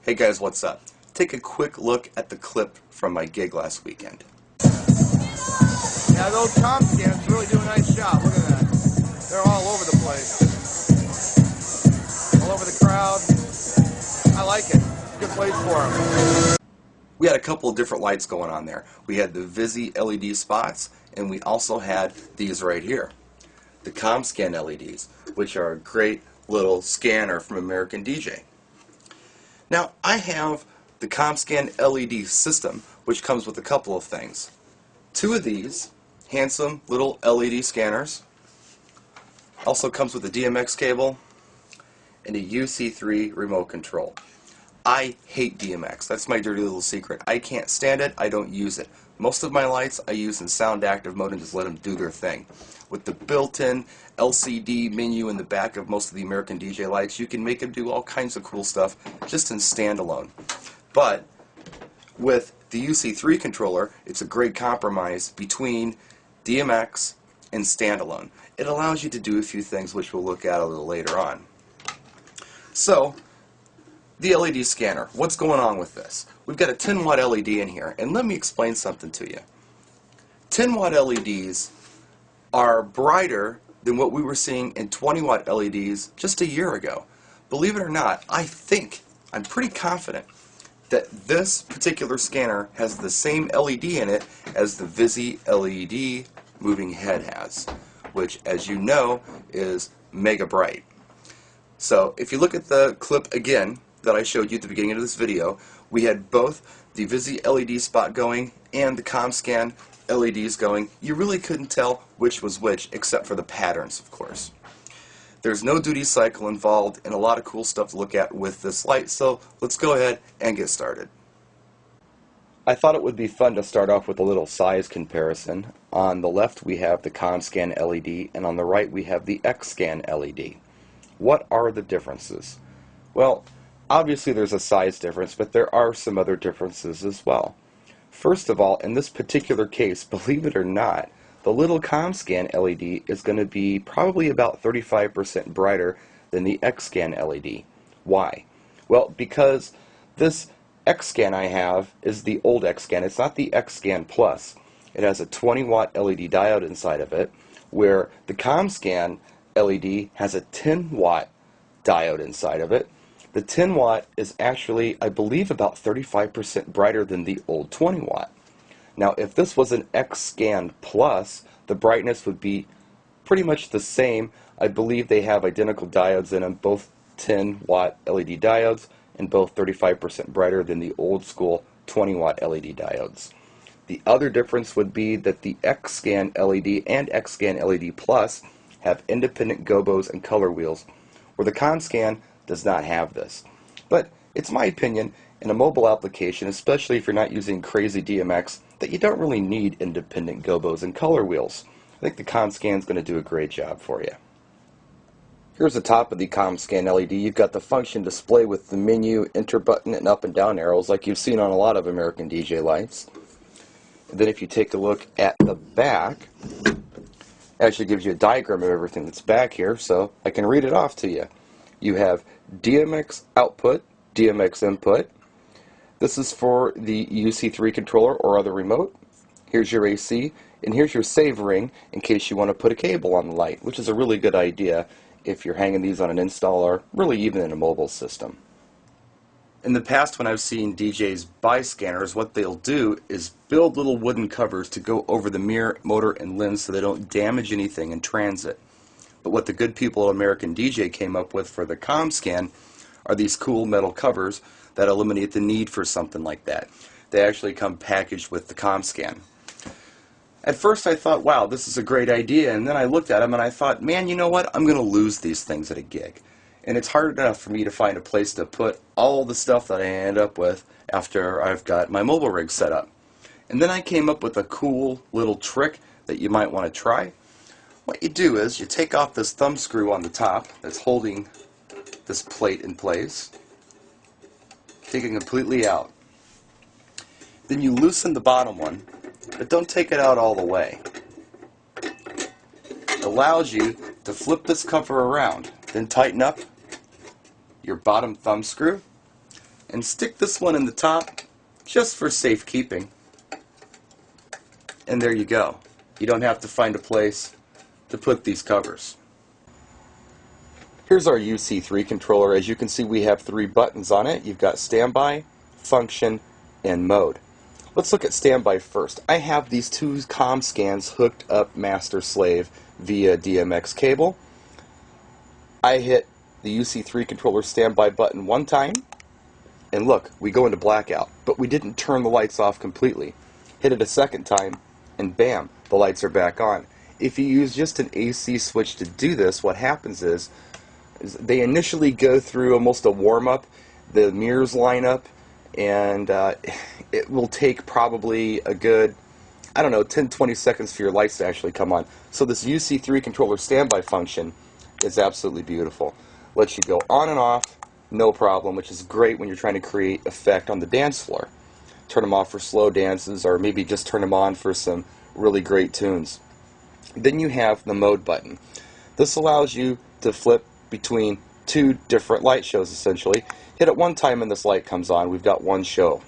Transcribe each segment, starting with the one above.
Hey guys, what's up? Take a quick look at the clip from my gig last weekend. Yeah, those com scans really do a nice job. Look at that. They're all over the place. All over the crowd. I like it. Good place for them. We had a couple of different lights going on there. We had the Visi LED spots, and we also had these right here, the ComScan LEDs, which are a great little scanner from American DJ. Now, I have the ComScan LED system, which comes with a couple of things. Two of these handsome little LED scanners. Also comes with a DMX cable and a UC3 remote control. I hate DMX. That's my dirty little secret. I can't stand it. I don't use it. Most of my lights I use in sound active mode and just let them do their thing. With the built-in LCD menu in the back of most of the American DJ lights, you can make them do all kinds of cool stuff just in standalone. But with the UC3 controller, it's a great compromise between DMX and standalone. It allows you to do a few things which we'll look at a little later on. So, the LED scanner. What's going on with this? We've got a 10-watt LED in here, and let me explain something to you. 10-watt LEDs are brighter than what we were seeing in 20-watt LEDs just a year ago. Believe it or not, I'm pretty confident that this particular scanner has the same LED in it as the Visi LED moving head has, which, as you know, is mega bright. So, if you look at the clip again that I showed you at the beginning of this video, we had both the Visi LED spot going and the ComScan LEDs going. You really couldn't tell which was which, except for the patterns, of course. There's no duty cycle involved and a lot of cool stuff to look at with this light, so let's go ahead and get started. I thought it would be fun to start off with a little size comparison. On the left we have the ComScan LED, and on the right we have the XScan LED. What are the differences? Well, obviously there's a size difference, but there are some other differences as well. First of all, in this particular case, believe it or not, the little ComScan LED is going to be probably about 35% brighter than the XScan LED. Why? Well, because this XScan I have is the old XScan. It's not the XScan Plus. It has a 20-watt LED diode inside of it, where the ComScan LED has a 10-watt diode inside of it. The 10-watt is actually, I believe, about 35% brighter than the old 20-watt. Now, if this was an XScan Plus, the brightness would be pretty much the same. I believe they have identical diodes in them, both 10-watt LED diodes, and both 35% brighter than the old school 20-watt LED diodes. The other difference would be that the XScan LED and XScan LED Plus have independent gobos and color wheels, where the ComScan does not have this. But it's my opinion, in a mobile application, especially if you're not using crazy DMX, that you don't really need independent gobos and color wheels. I think the ComScan is going to do a great job for you. Here's the top of the ComScan LED. You've got the function display with the menu, enter button, and up and down arrows like you've seen on a lot of American DJ lights. And then if you take a look at the back, it actually gives you a diagram of everything that's back here, so I can read it off to you. You have DMX output, DMX input. This is for the UC3 controller or other remote. Here's your AC, and here's your save ring in case you want to put a cable on the light, which is a really good idea if you're hanging these on an installer, really even in a mobile system. In the past, when I've seen DJs buy scanners, what they'll do is build little wooden covers to go over the mirror, motor, and lens so they don't damage anything in transit. But what the good people at American DJ came up with for the ComScan are these cool metal covers that eliminate the need for something like that. They actually come packaged with the ComScan. At first I thought, wow, this is a great idea, and then I looked at them and I thought, man, you know what, I'm going to lose these things at a gig. And it's hard enough for me to find a place to put all the stuff that I end up with after I've got my mobile rig set up. And then I came up with a cool little trick that you might want to try. What you do is you take off this thumb screw on the top that's holding this plate in place, take it completely out. Then you loosen the bottom one, but don't take it out all the way. It allows you to flip this cover around, then tighten up your bottom thumb screw, and stick this one in the top just for safekeeping. And there you go. You don't have to find a place to put these covers. Here's our UC3 controller. As you can see, we have 3 buttons on it. You've got standby, function, and mode. Let's look at standby first. I have these 2 comm scans hooked up master-slave via DMX cable. I hit the UC3 controller standby button one time, and look, we go into blackout, but we didn't turn the lights off completely. Hit it a second time, and bam, the lights are back on. If you use just an AC switch to do this, what happens is they initially go through almost a warm-up, the mirrors line up, and it will take probably a good, I don't know, 10-20 seconds for your lights to actually come on. So this UC3 controller standby function is absolutely beautiful. Lets you go on and off, no problem, which is great when you're trying to create effect on the dance floor. Turn them off for slow dances, or maybe just turn them on for some really great tunes. Then you have the mode button. This allows you to flip between 2 different light shows, essentially. Hit it one time and this light comes on. We've got one show.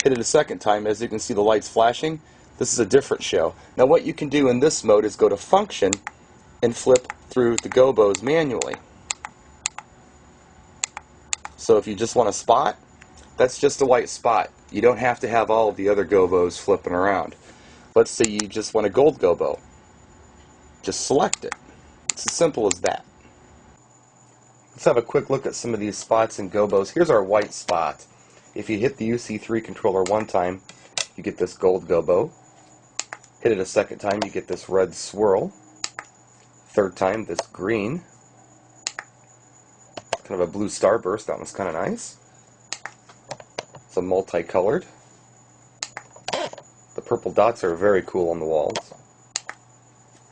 Hit it a second time, as you can see the lights flashing. This is a different show. Now what you can do in this mode is go to function and flip through the gobos manually. So if you just want a spot, that's just a white spot. You don't have to have all of the other gobos flipping around. Let's say you just want a gold gobo. Just select it. It's as simple as that. Let's have a quick look at some of these spots and gobos. Here's our white spot. If you hit the UC3 controller one time, you get this gold gobo. Hit it a second time, you get this red swirl. Third time, this green. Kind of a blue starburst. That one's kind of nice. It's a multicolored. The purple dots are very cool on the walls.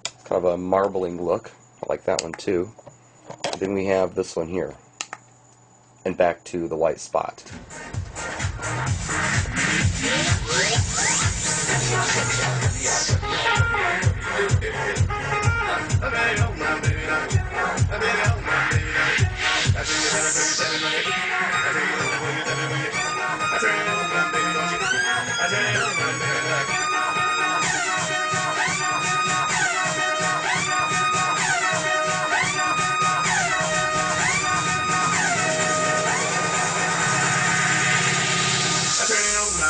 It's kind of a marbling look. I like that one too. Then we have this one here. And back to the white spot.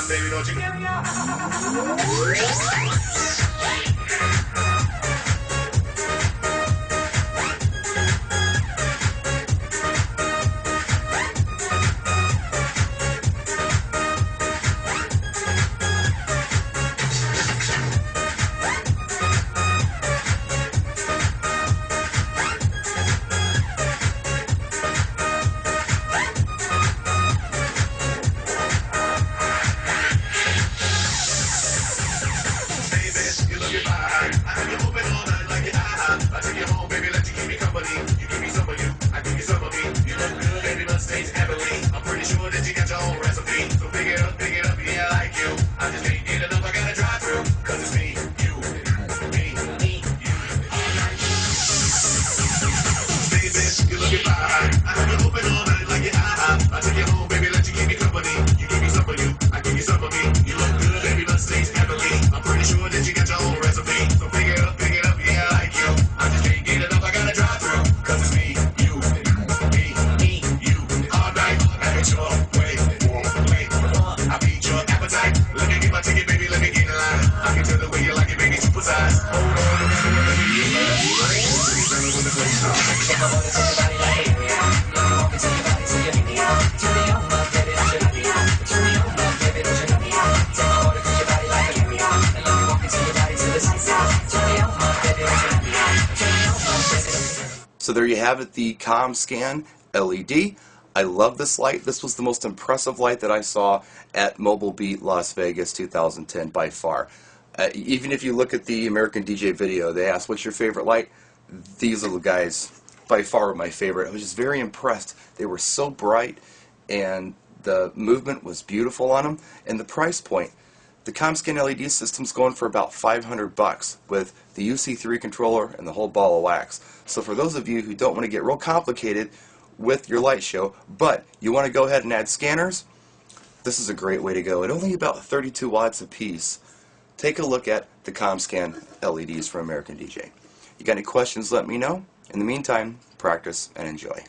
Baby, don't you get me out? So there you have it, the CommScan LED. I love this light. This was the most impressive light that I saw at Mobile Beat Las Vegas 2010 by far. Even if you look at the American DJ video, they asked, what's your favorite light? These little guys by far were my favorite. I was just very impressed. They were so bright and the movement was beautiful on them. And the price point, the CommScan LED system's going for about $500 with the UC3 controller and the whole ball of wax. So for those of you who don't want to get real complicated with your light show, but you want to go ahead and add scanners, this is a great way to go. At only about 32 watts a piece, take a look at the ComScan LEDs from American DJ. You got any questions, let me know. In the meantime, practice and enjoy.